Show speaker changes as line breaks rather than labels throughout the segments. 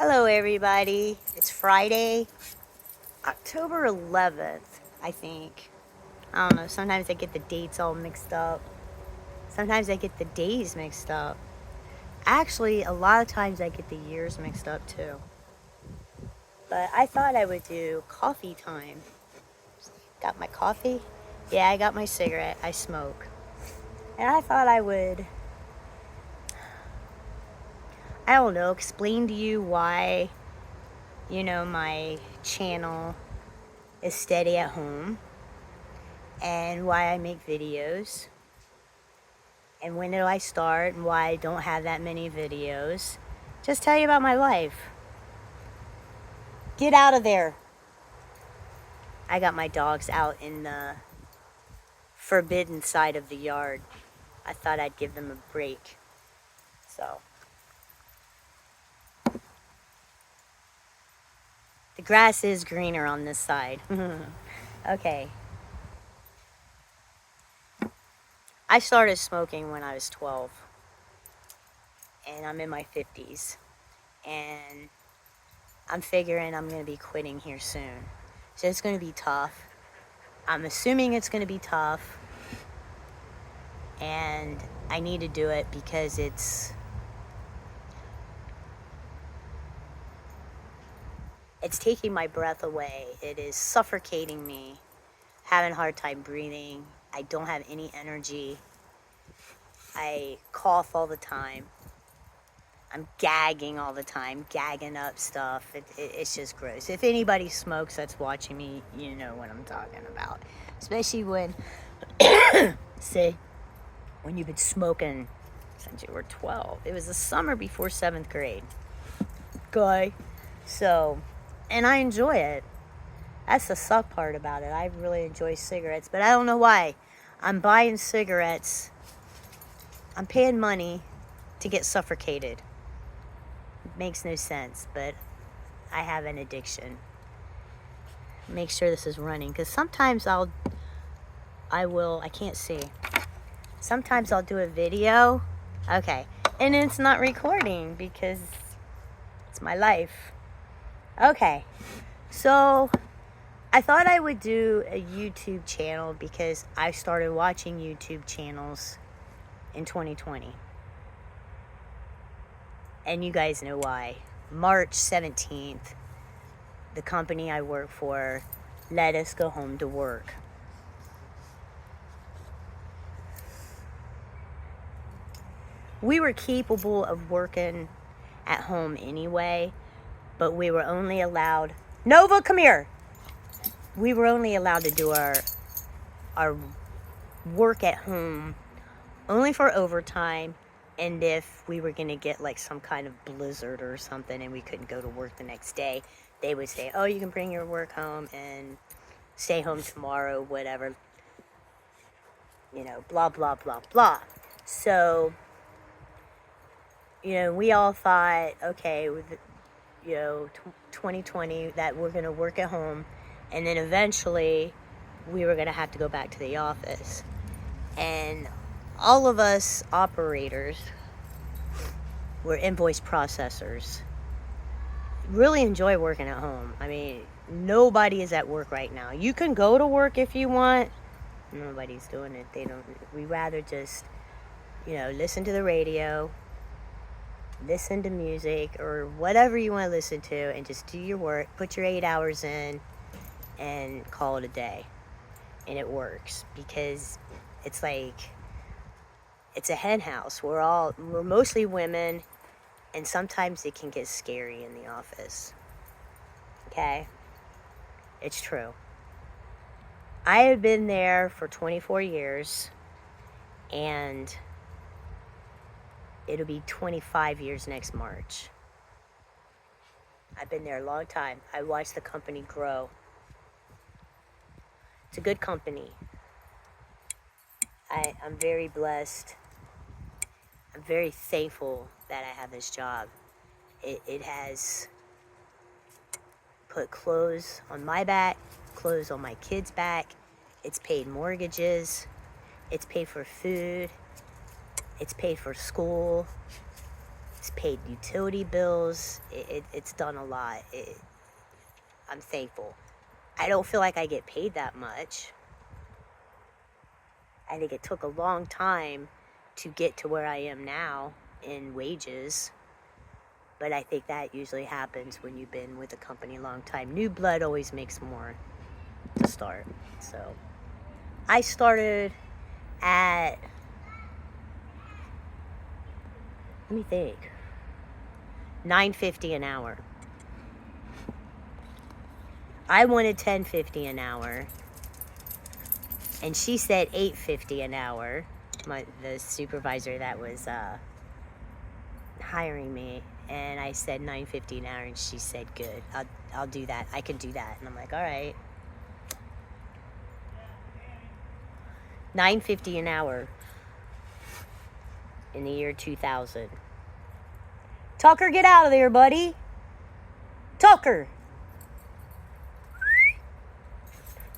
Hello, everybody. It's Friday, October 11th, I think. I don't know. Sometimes I get the dates all mixed up. Sometimes I get the days mixed up. Actually, a lot of times I get the years mixed up too. But I thought I would do coffee time. Got my coffee? Yeah, I got my cigarette. I smoke. And I thought I would, I don't know, explain to you why, my channel is steady at home and why I make videos and when do I start and why I don't have that many videos. Just tell you about my life. Get out of there. I got my dogs out in the forbidden side of the yard. I thought I'd give them a break. So the grass is greener on this side. Okay. I started smoking when I was 12. And I'm in my 50s. And I'm figuring I'm going to be quitting here soon. So it's going to be tough. I'm assuming it's going to be tough. And I need to do it because it's taking my breath away. It is suffocating me. Having a hard time breathing. I don't have any energy. I cough all the time. I'm gagging all the time, gagging up stuff. It's just gross. If anybody smokes that's watching me, you know what I'm talking about. Especially when, say, when you've been smoking since you were 12. It was the summer before 7th grade. Guy. So, and I enjoy it. That's the suck part about it. I really enjoy cigarettes, but I don't know why. I'm buying cigarettes. I'm paying money to get suffocated. It makes no sense, but I have an addiction. Make sure this is running, because sometimes I can't see. Sometimes I'll do a video, okay, and it's not recording because it's my life. Okay, so I thought I would do a YouTube channel because I started watching YouTube channels in 2020. And you guys know why. March 17th, the company I work for let us go home to work. We were capable of working at home anyway, but we were only allowed... Nova, come here! We were only allowed to do our work at home only for overtime, and if we were going to get like some kind of blizzard or something and we couldn't go to work the next day, they would say, oh, you can bring your work home and stay home tomorrow, whatever, blah, blah, blah, blah. So, we all thought, okay, with 2020, that we're going to work at home, and then eventually we were going to have to go back to the office. And all of us operators were invoice processors. Really enjoy working at home. I mean, nobody is at work right now. You can go to work if you want. Nobody's doing it. We rather just, listen to the radio, listen to music, or whatever you want to listen to, and just do your work, put your 8 hours in, and call it a day. And it works because it's like, it's a hen house. We're mostly women, and sometimes it can get scary in the office. Okay? It's true. I have been there for 24 years, and it'll be 25 years next March. I've been there a long time. I watched the company grow. It's a good company. I'm very blessed. I'm very thankful that I have this job. It has put clothes on my back, clothes on my kids' back. It's paid mortgages. It's paid for food. It's paid for school. It's paid utility bills. It's done a lot. I'm thankful. I don't feel like I get paid that much. I think it took a long time to get to where I am now in wages. But I think that usually happens when you've been with a company a long time. New blood always makes more to start. So I started at, let me think, $9.50 an hour. I wanted $10.50 an hour, and she said $8.50 an hour. The supervisor that was hiring me, and I said $9.50 an hour, and she said, "Good, I'll do that. I can do that." And I'm like, "All right." $9.50 an hour in the year 2000. Tucker, get out of there, buddy. Tucker.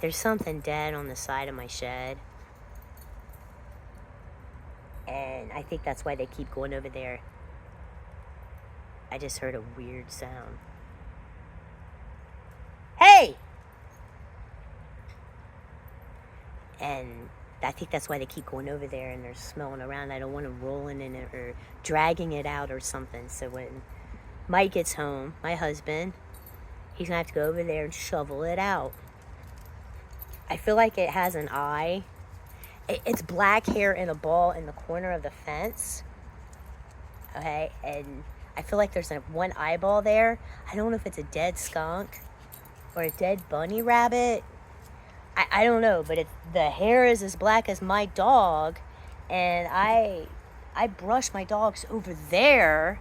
There's something dead on the side of my shed. And I think that's why they keep going over there. I just heard a weird sound. Hey! And I think that's why they keep going over there and they're smelling around. I don't want them rolling in it or dragging it out or something. So when Mike gets home, my husband, he's going to have to go over there and shovel it out. I feel like it has an eye. It's black hair in a ball in the corner of the fence. Okay, and I feel like there's one eyeball there. I don't know if it's a dead skunk or a dead bunny rabbit. I don't know, but the hair is as black as my dog, and I brush my dogs over there,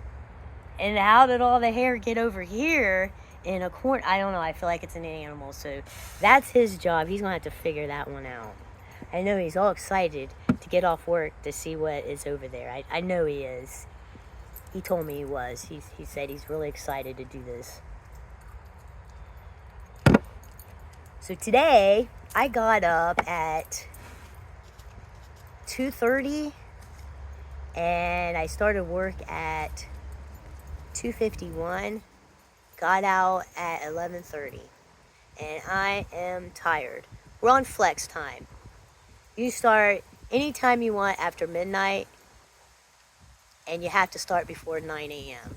and how did all the hair get over here in a corner? I don't know. I feel like it's an animal, so that's his job. He's gonna have to figure that one out. I know he's all excited to get off work to see what is over there. I know he is. He told me he was. He said he's really excited to do this. So today, I got up at 2:30 and I started work at 2:51. Got out at 11:30 and I am tired. We're on flex time. You start anytime you want after midnight and you have to start before 9 a.m.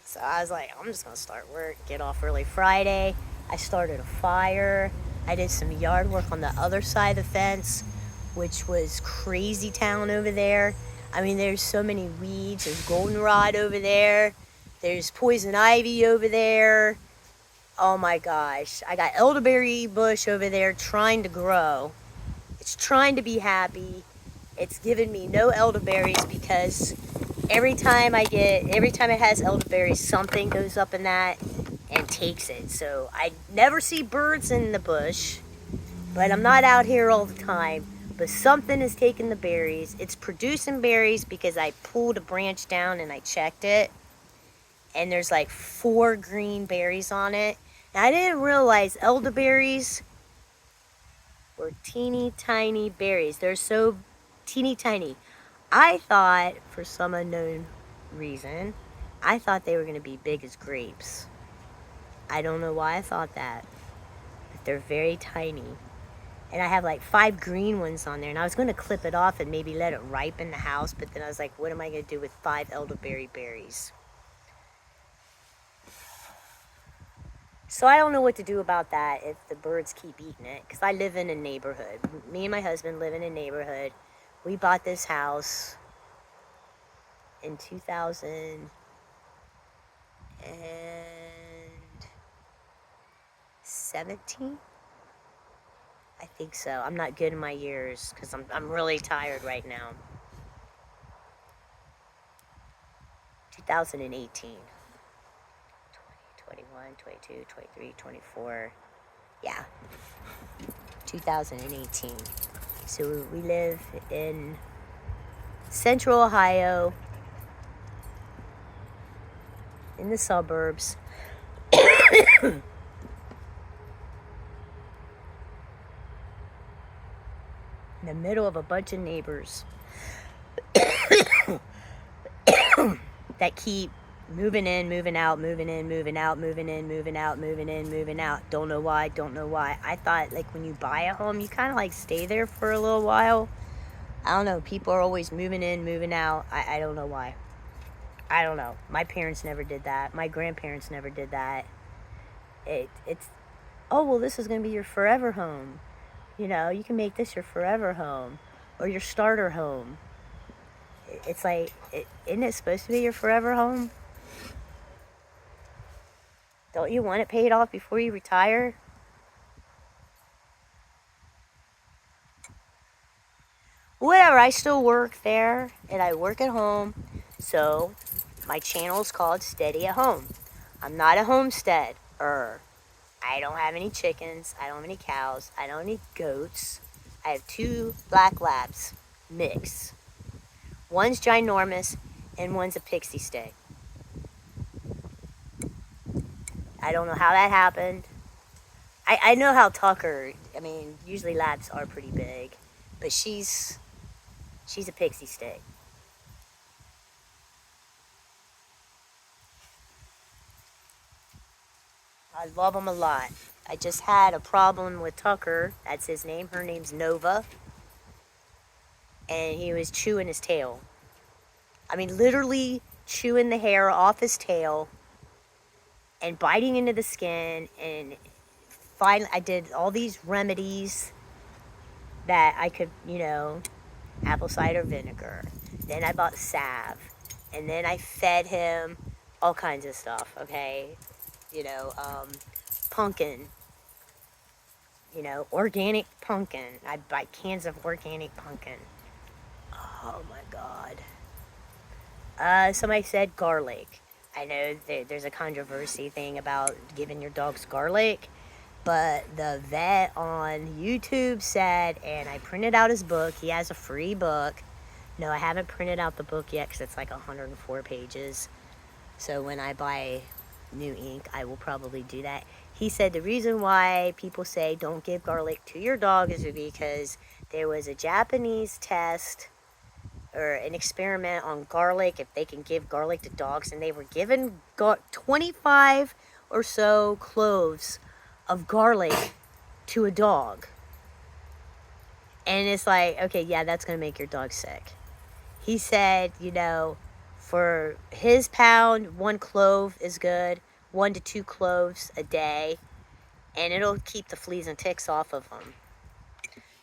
So I was like, I'm just going to start work, get off early Friday. I started a fire. I did some yard work on the other side of the fence, which was crazy town over there. I mean, there's so many weeds. There's goldenrod over there. There's poison ivy over there. Oh my gosh. I got elderberry bush over there trying to grow. It's trying to be happy. It's given me no elderberries because every time it has elderberries, something goes up in that and takes it. So I never see birds in the bush, but I'm not out here all the time. But something is taking the berries. It's producing berries because I pulled a branch down and I checked it. And there's like 4 green berries on it. And I didn't realize elderberries were teeny tiny berries. They're so teeny tiny. I thought, for some unknown reason, I thought they were going to be big as grapes. I don't know why I thought that, but they're very tiny. And I have like 5 green ones on there, and I was going to clip it off and maybe let it ripen in the house, but then I was like, what am I going to do with 5 elderberry berries? So I don't know what to do about that if the birds keep eating it, because I live in a neighborhood. Me and my husband live in a neighborhood. We bought this house in 2017. I think so. I'm not good in my years because I'm really tired right now. 2018. 20, 21, 22, 23, 24. Yeah. 2018. So we live in Central Ohio, in the suburbs. In the middle of a bunch of neighbors. that keep moving in, moving out, moving in, moving out, moving in, moving out, moving in, moving out. Don't know why, don't know why. I thought, like, when you buy a home, you kind of, like, stay there for a little while. I don't know. People are always moving in, moving out. I don't know why. I don't know. My parents never did that. My grandparents never did that. It's, oh, well, this is going to be your forever home. You know, you can make this your forever home or your starter home. It's like, isn't it supposed to be your forever home? Don't you want it paid off before you retire? Whatever, I still work there and I work at home. So my channel is called Steady at Home. I'm not a homesteader. I don't have any chickens. I don't have any cows. I don't have any goats. I have 2 black labs mix. One's ginormous and one's a pixie stick. I don't know how that happened. I know how Tucker, I mean, usually labs are pretty big, but she's a pixie stick. I love them a lot. I just had a problem with Tucker. That's his name. Her name's Nova. And he was chewing his tail. I mean, literally chewing the hair off his tail and biting into the skin. And finally, I did all these remedies that I could, you know, apple cider vinegar. Then I bought salve. And then I fed him all kinds of stuff, okay? You know, pumpkin. You know, organic pumpkin. I buy cans of organic pumpkin. Oh my God. Somebody said garlic. I know there's a controversy thing about giving your dogs garlic, but the vet on YouTube said, and I printed out his book. He has a free book. No, I haven't printed out the book yet because it's like 104 pages. So when I buy new ink, I will probably do that. He said the reason why people say don't give garlic to your dog is because there was a Japanese test or an experiment on garlic, if they can give garlic to dogs, and they were given 25 or so cloves of garlic to a dog. And it's like, okay, yeah, that's going to make your dog sick. He said, you know, for his pound, 1 clove is good, 1 to 2 cloves a day, and it'll keep the fleas and ticks off of them.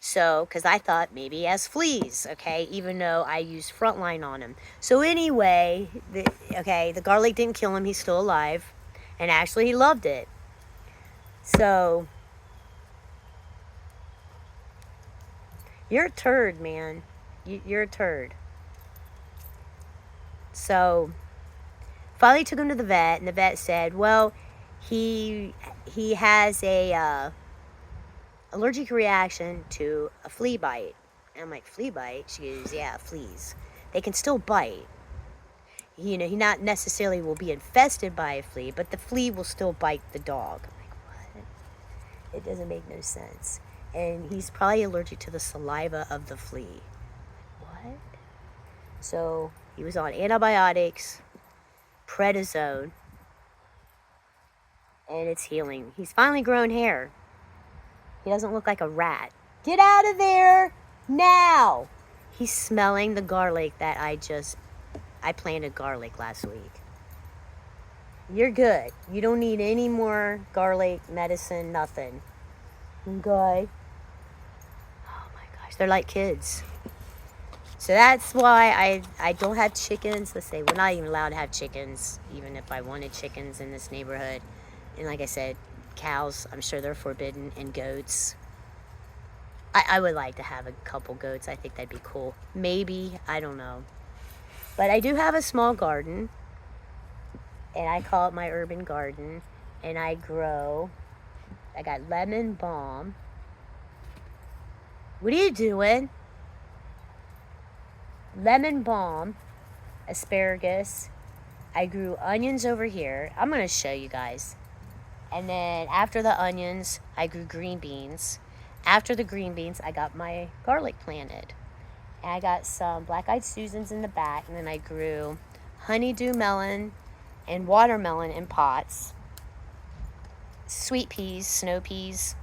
So, because I thought maybe he has fleas, okay, even though I used Frontline on him. So anyway, the garlic didn't kill him. He's still alive, and actually he loved it. So, you're a turd, man. You're a turd. So, finally took him to the vet, and the vet said, well, he has a allergic reaction to a flea bite. And I'm like, flea bite? She goes, yeah, fleas. They can still bite. You know, he not necessarily will be infested by a flea, but the flea will still bite the dog. I'm like, what? It doesn't make no sense. And he's probably allergic to the saliva of the flea. What? So he was on antibiotics, prednisone, and it's healing. He's finally grown hair. He doesn't look like a rat. Get out of there now. He's smelling the garlic that I planted garlic last week. You're good. You don't need any more garlic medicine, nothing. Okay. Oh my gosh, they're like kids. So that's why I don't have chickens. Let's say we're not even allowed to have chickens, even if I wanted chickens in this neighborhood. And like I said, cows, I'm sure they're forbidden, and goats. I would like to have a couple goats. I think that'd be cool. Maybe, I don't know. But I do have a small garden, and I call it my urban garden, and I got lemon balm. What are you doing? Lemon balm, asparagus. I grew onions over here. I'm going to show you guys. And then after the onions, I grew green beans. After the green beans, I got my garlic planted. And I got some black-eyed Susans in the back. And then I grew honeydew melon and watermelon in pots, sweet peas, snow peas.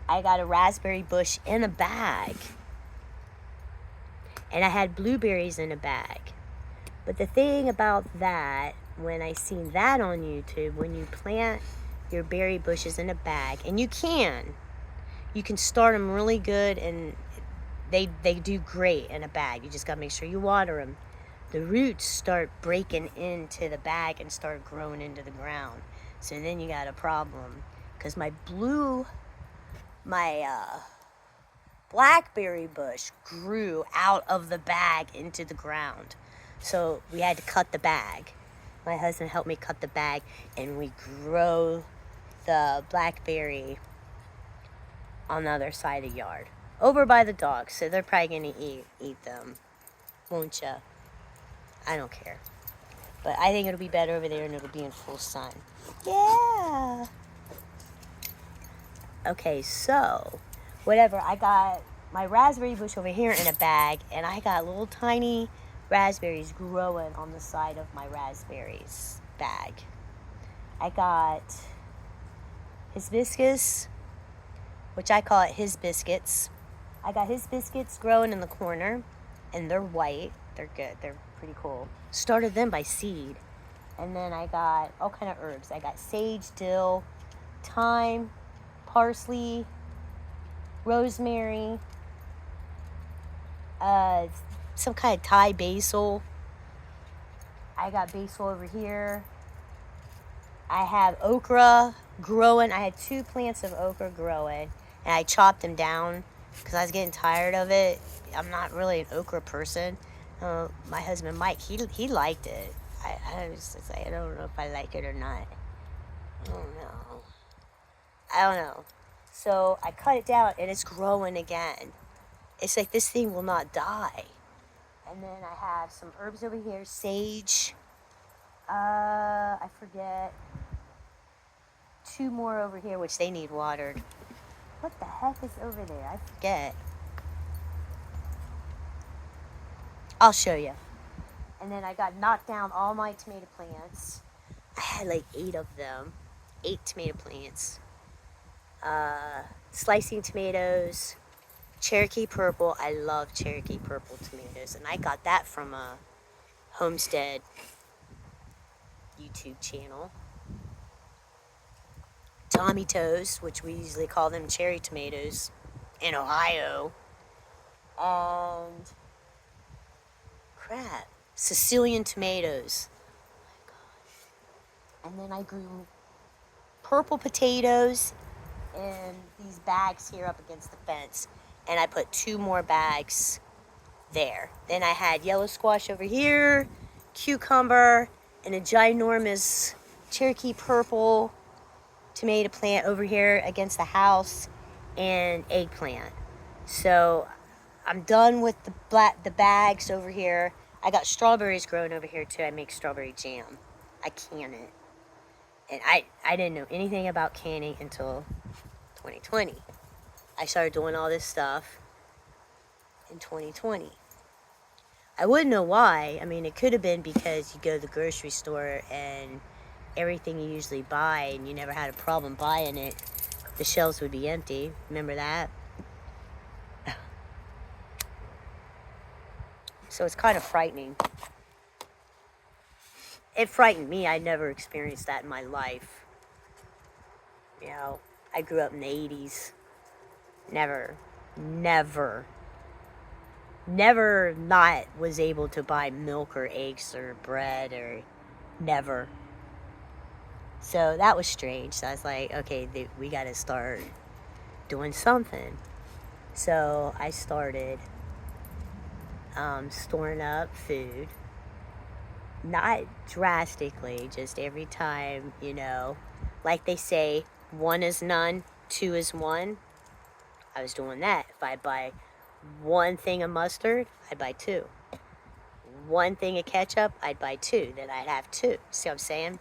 I got a raspberry bush in a bag. And I had blueberries in a bag. But the thing about that, when I seen that on YouTube, when you plant your berry bushes in a bag, and you can start them really good, and they do great in a bag. You just got to make sure you water them. The roots start breaking into the bag and start growing into the ground. So then you got a problem. Because my blackberry bush grew out of the bag into the ground. So we had to cut the bag. My husband helped me cut the bag, and we grow the blackberry on the other side of the yard, over by the dogs. So they're probably gonna eat them, won't ya? I don't care. But I think it'll be better over there, and it'll be in full sun. Yeah. Okay, so whatever. I got my raspberry bush over here in a bag, and I got little tiny raspberries growing on the side of my raspberries bag. I got hibiscus, which I call it his biscuits. I got his biscuits growing in the corner, and they're white. They're good. They're pretty cool. Started them by seed. And then I got all kind of herbs. I got sage, dill, thyme, parsley, rosemary, some kind of Thai basil. I got basil over here. I have okra growing. I had 2 plants of okra growing, and I chopped them down because I was getting tired of it. I'm not really an okra person. My husband Mike, he liked it. I was just like, I don't know if I like it or not. I don't know. So I cut it down, and it's growing again. It's like this thing will not die. And then I have some herbs over here, sage. I forget. 2 more over here, which they need watered. What the heck is over there? I forget. I'll show you. And then I got knocked down all my tomato plants. I had like 8 of them. 8 tomato plants. Slicing tomatoes. Cherokee purple. I love Cherokee purple tomatoes. And I got that from a Homestead YouTube channel. Tommy Toes, which we usually call them cherry tomatoes in Ohio. And crap, Sicilian tomatoes. Oh my gosh. And then I grew purple potatoes in these bags here up against the fence. And I put 2 more bags there. Then I had yellow squash over here, cucumber, and a ginormous Cherokee purple tomato plant over here against the house, and eggplant. So I'm done with the bags over here. I got strawberries growing over here too. I make strawberry jam. I can it. And I didn't know anything about canning until 2020. I started doing all this stuff in 2020. I wouldn't know why. I mean, it could have been because you go to the grocery store and everything you usually buy, and you never had a problem buying it, the shelves would be empty. Remember that? So it's kind of frightening. It frightened me. I never experienced that in my life. You know, I grew up in the 80s. Never not was able to buy milk or eggs or bread, or never. So that was strange. So I was like, okay, we got to start doing something. So I started storing up food. Not drastically, just every time, you know, like they say, 1 is none, 2 is 1. I was doing that. If I buy 1 thing of mustard, I'd buy 2. 1 thing of ketchup, I'd buy 2. Then I'd have 2. See what I'm saying?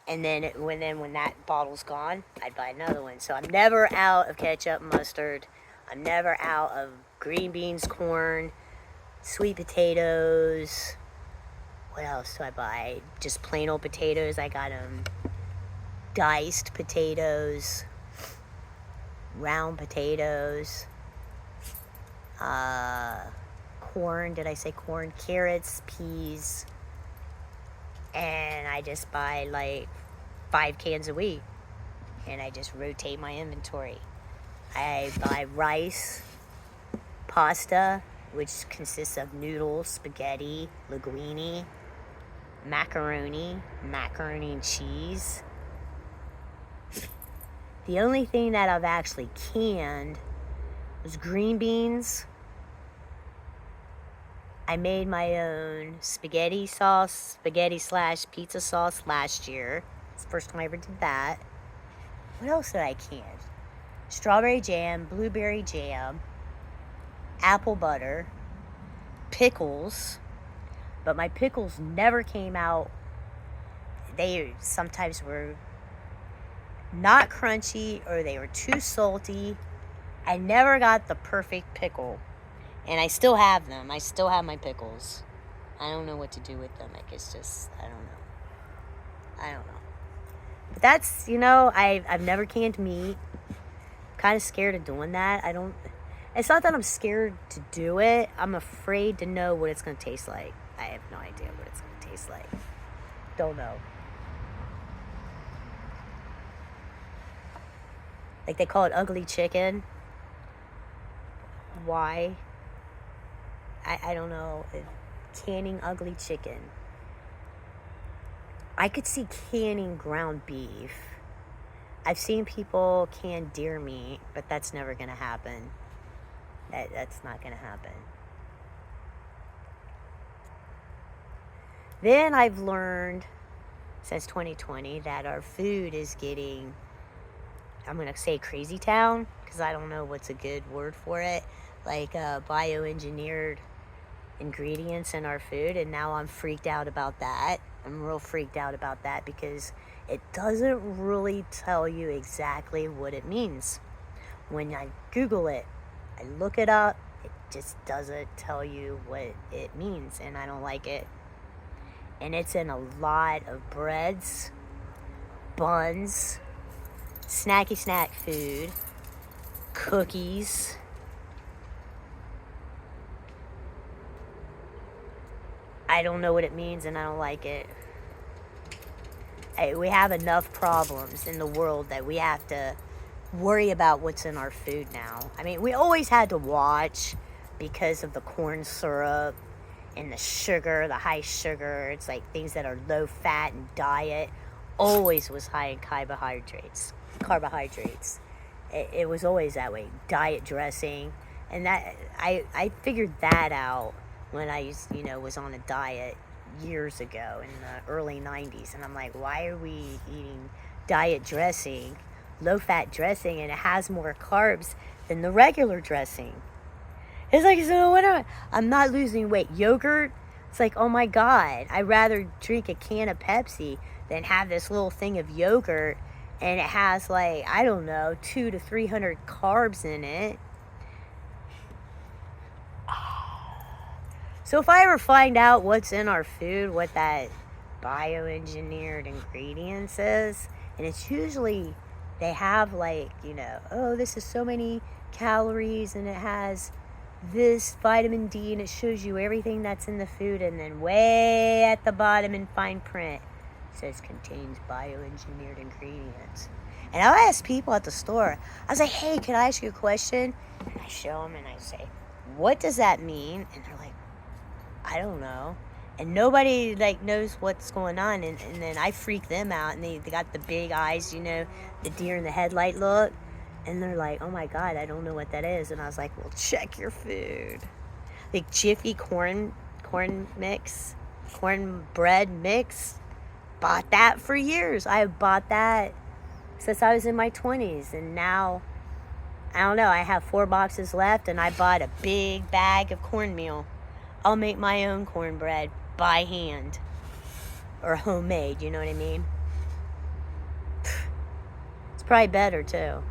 And then when that bottle's gone, I'd buy another one. So I'm never out of ketchup, mustard. I'm never out of green beans, corn, sweet potatoes, What else do I buy? Just plain old potatoes. I got them diced potatoes, round potatoes, corn. Did I say corn? Carrots, peas. And I just buy like 5 cans a week. And I just rotate my inventory. I buy rice, pasta, which consists of noodles, spaghetti, linguine, macaroni and cheese. The only thing that I've actually canned was green beans. I made my own spaghetti / pizza sauce last year. It's the first time I ever did that. What else did I can? Strawberry jam, blueberry jam, apple butter, pickles. But my pickles never came out. They sometimes were not crunchy or they were too salty. I never got the perfect pickle. And I still have them. I still have my pickles. I don't know what to do with them. Like, it's just, I don't know. But that's, I've never canned meat. Kind of scared of doing that. It's not that I'm scared to do it. I'm afraid to know what it's going to taste like. I have no idea what it's going to taste like. Don't know. Like, they call it ugly chicken. Why? I don't know. Canning ugly chicken. I could see canning ground beef. I've seen people can deer meat, but that's never going to happen. That's not going to happen. Then I've learned since 2020 that our food is getting, I'm going to say crazy town, because I don't know what's a good word for it, like bioengineered ingredients in our food, and now I'm freaked out about that. I'm real freaked out about that because it doesn't really tell you exactly what it means. When I Google it, I look it up, it just doesn't tell you what it means, and I don't like it. And it's in a lot of breads, buns, snacky snack food, cookies. I don't know what it means and I don't like it. We have enough problems in the world that we have to worry about what's in our food now. I mean, we always had to watch because of the corn syrup and the sugar, the high sugar. It's like things that are low fat and diet always was high in carbohydrates. It was always that way. Diet dressing. And that I figured that out when I was on a diet years ago in the early 90s. And I'm like, why are we eating diet dressing, low-fat dressing, and it has more carbs than the regular dressing? It's like, so what I'm not losing weight. Yogurt, it's like, oh my God, I'd rather drink a can of Pepsi than have this little thing of yogurt, and it has like, I don't know, 200 to 300 carbs in it. So if I ever find out what's in our food, what that bioengineered ingredients is, and it's usually, they have like, oh, this is so many calories and it has this vitamin D and it shows you everything that's in the food, and then way at the bottom in fine print it says contains bioengineered ingredients. And I'll ask people at the store, I was like, hey, can I ask you a question? And I show them and I say, what does that mean? And they're like, I don't know. And nobody knows what's going on, and then I freak them out, and they got the big eyes, the deer in the headlight look, and they're like, oh my God, I don't know what that is. And I was like, well, check your food. Like Jiffy cornbread mix, bought that for years. I have bought that since I was in my 20s, and now I don't know, I have 4 boxes left, and I bought a big bag of cornmeal. I'll make my own cornbread by hand. Or homemade, you know what I mean? It's probably better, too.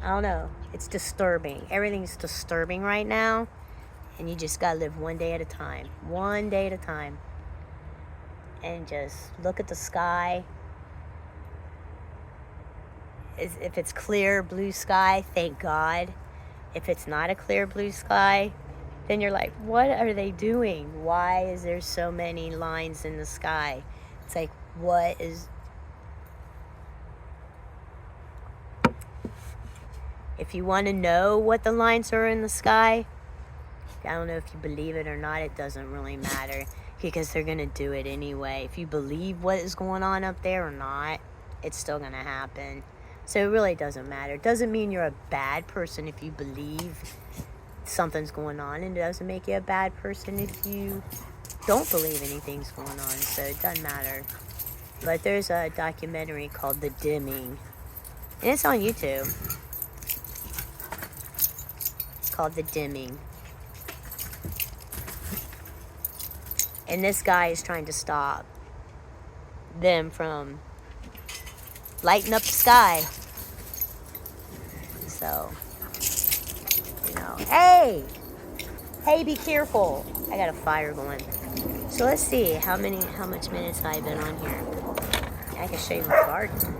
I don't know. It's disturbing. Everything's disturbing right now. And you just gotta live one day at a time. One day at a time. And just look at the sky. If it's clear blue sky, thank God. If it's not a clear blue sky, then you're like, what are they doing? Why is there so many lines in the sky? It's like, what is... If you want to know what the lines are in the sky, I don't know if you believe it or not, it doesn't really matter, because they're going to do it anyway. If you believe what is going on up there or not, it's still going to happen. So it really doesn't matter. It doesn't mean you're a bad person if you believe something's going on, and it doesn't make you a bad person if you don't believe anything's going on. So it doesn't matter. But there's a documentary called The Dimming, and it's on YouTube. It's called The Dimming. And this guy is trying to stop them from lighting up the sky. So, you know, hey, be careful. I got a fire going. So let's see how much minutes I've been on here. I can show you my garden.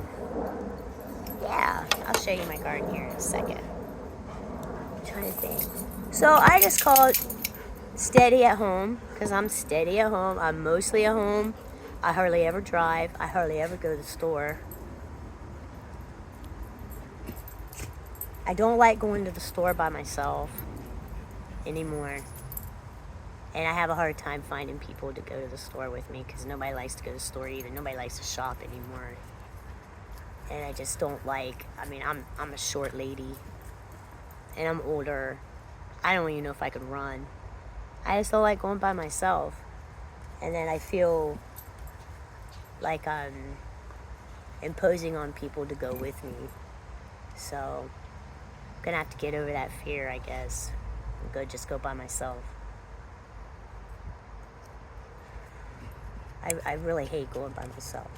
Yeah, I'll show you my garden here in a second. I'm trying to think. So I just call it steady at home, because I'm steady at home. I'm mostly at home. I hardly ever drive. I hardly ever go to the store. I don't like going to the store by myself anymore. And I have a hard time finding people to go to the store with me, because nobody likes to go to the store either. Nobody likes to shop anymore. And I just don't like, I mean, I'm a short lady. And I'm older. I don't even know if I could run. I just don't like going by myself. And then I feel like I'm imposing on people to go with me. So I'm gonna have to get over that fear, I guess. And just go by myself. I really hate going by myself.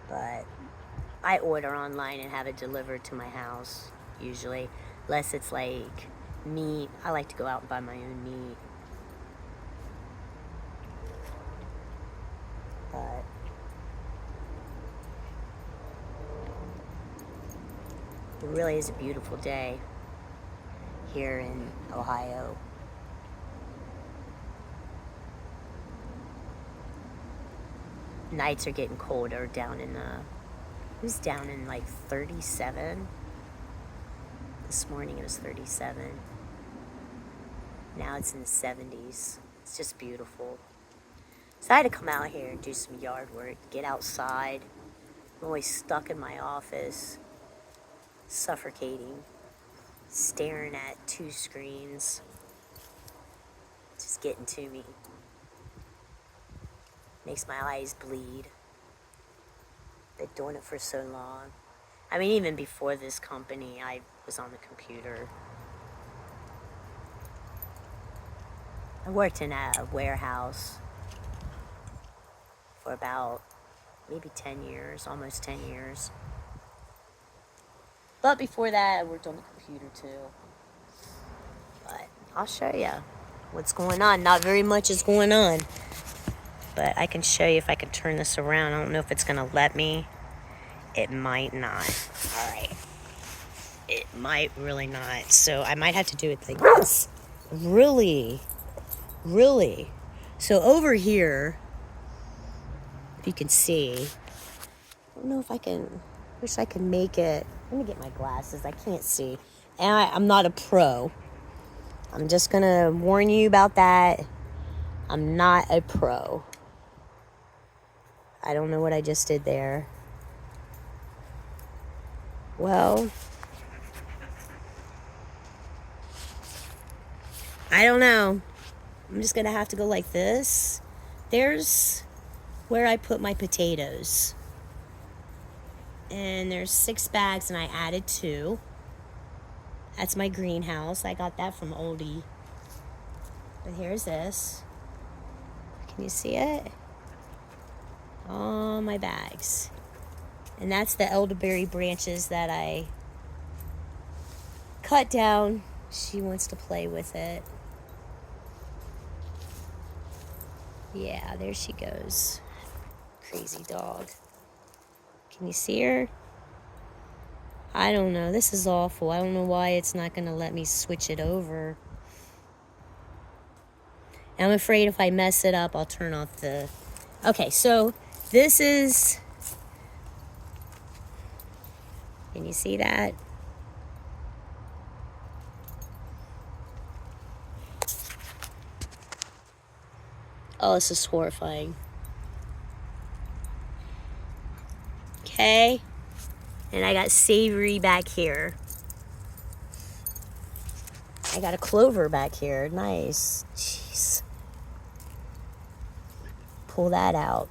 But I order online and have it delivered to my house, usually. Unless it's like meat. I like to go out and buy my own meat. But it really is a beautiful day here in Ohio. Nights are getting colder down in it was down in like 37. This morning it was 37. Now it's in the 70s. It's just beautiful. So I had to come out here and do some yard work, get outside. I'm always stuck in my office, suffocating, staring at 2 screens. Just getting to me. Makes my eyes bleed. Been doing it for so long. I mean, even before this company, I was on the computer. I worked in a warehouse for about maybe 10 years, almost 10 years. But before that, I worked on the computer too. But I'll show you what's going on. Not very much is going on. But I can show you if I can turn this around. I don't know if it's going to let me. It might not. All right. It might really not. So I might have to do it like this. Really? So over here, if you can see, I don't know if I can, wish I could make it. Let me get my glasses. I can't see. And I'm not a pro. I'm just going to warn you about that. I'm not a pro. I don't know what I just did there. Well, I don't know. I'm just going to have to go like this. There's where I put my potatoes. And there's 6 bags and I added 2. That's my greenhouse. I got that from Aldi. But here's this. Can you see it? All my bags. And that's the elderberry branches that I cut down. She wants to play with it. Yeah, there she goes. Crazy dog. Can you see her? I don't know. This is awful. I don't know why it's not going to let me switch it over. I'm afraid if I mess it up, I'll turn off the... Okay, so this is... Can you see that? Oh, this is horrifying. Okay. And I got Savory back here. I got a Clover back here. Nice. Jeez. Pull that out.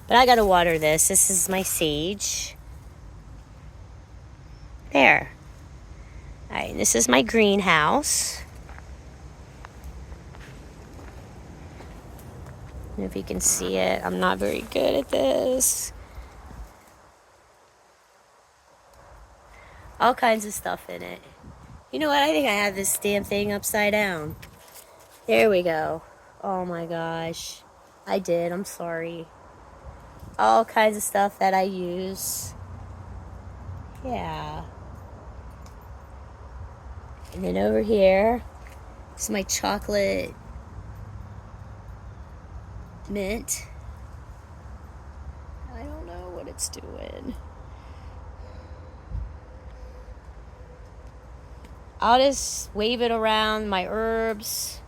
But I gotta water this. This is my sage. There. Alright, this is my greenhouse. I don't know if you can see it. I'm not very good at this. All kinds of stuff in it. You know what? I think I have this damn thing upside down. There we go. Oh my gosh. I did. I'm sorry. All kinds of stuff that I use. Yeah. And then over here is my chocolate mint. I don't know what it's doing. I'll just wave it around. My herbs.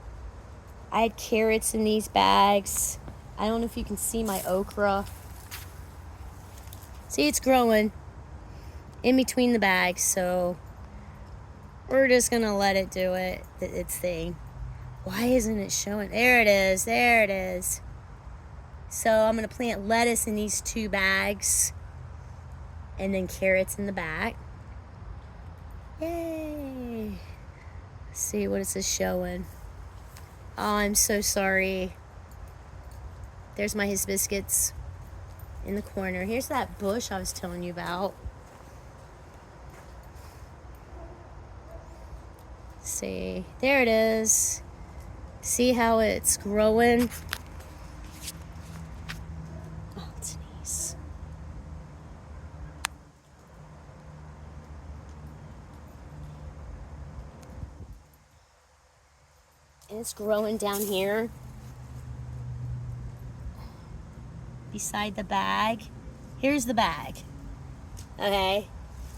I had carrots in these bags. I don't know if you can see my okra. See, it's growing in between the bags, so we're just gonna let it do its thing. Why isn't it showing? There it is. There it is. So I'm gonna plant lettuce in these 2 bags and then carrots in the back. Yay. Let's see, what is this showing? Oh, I'm so sorry. There's my hibiscus in the corner. Here's that bush I was telling you about. Let's see, there it is. See how it's growing? Oh, it's nice. And it's growing down here beside the bag. Here's the bag. Okay,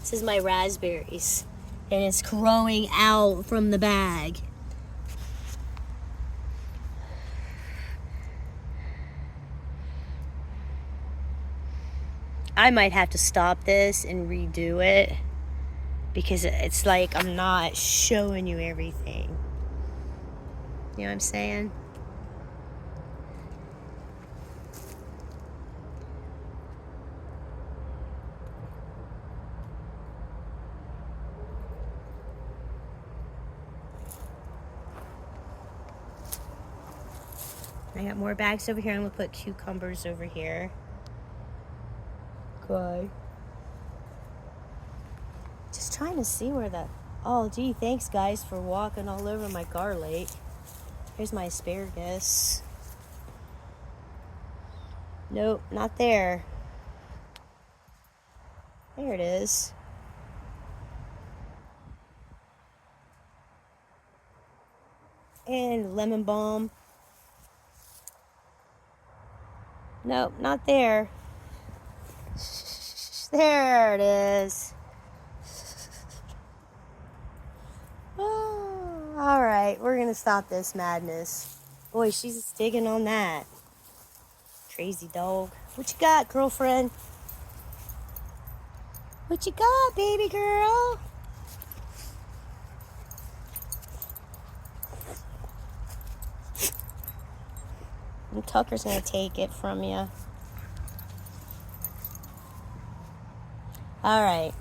this is my raspberries, and it's growing out from the bag. I might have to stop this and redo it because it's like I'm not showing you everything. You know what I'm saying? I got more bags over here. I'm gonna put cucumbers over here. Okay. Just trying to see where the... Oh, gee, thanks guys for walking all over my garlic. Here's my asparagus. Nope, not there. There it is. And lemon balm. Nope, not there. There it is. Oh, all right, we're gonna stop this madness. Boy, she's digging on that. Crazy dog. What you got, girlfriend? What you got, baby girl? And Tucker's gonna take it from you. All right.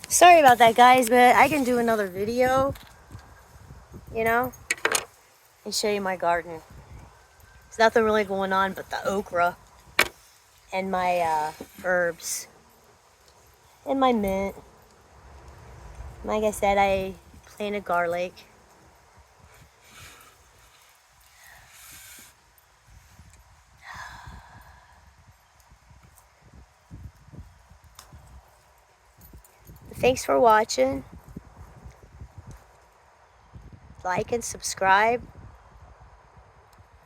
Sorry about that, guys, but I can do another video, you know, and show you my garden. There's nothing really going on but the okra and my herbs and my mint. Like I said, I planted garlic. Thanks for watching. Like and subscribe.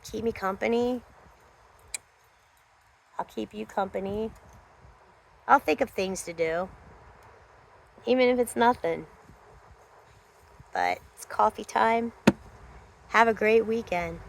Keep me company. I'll keep you company. I'll think of things to do, even if it's nothing. But it's coffee time. Have a great weekend.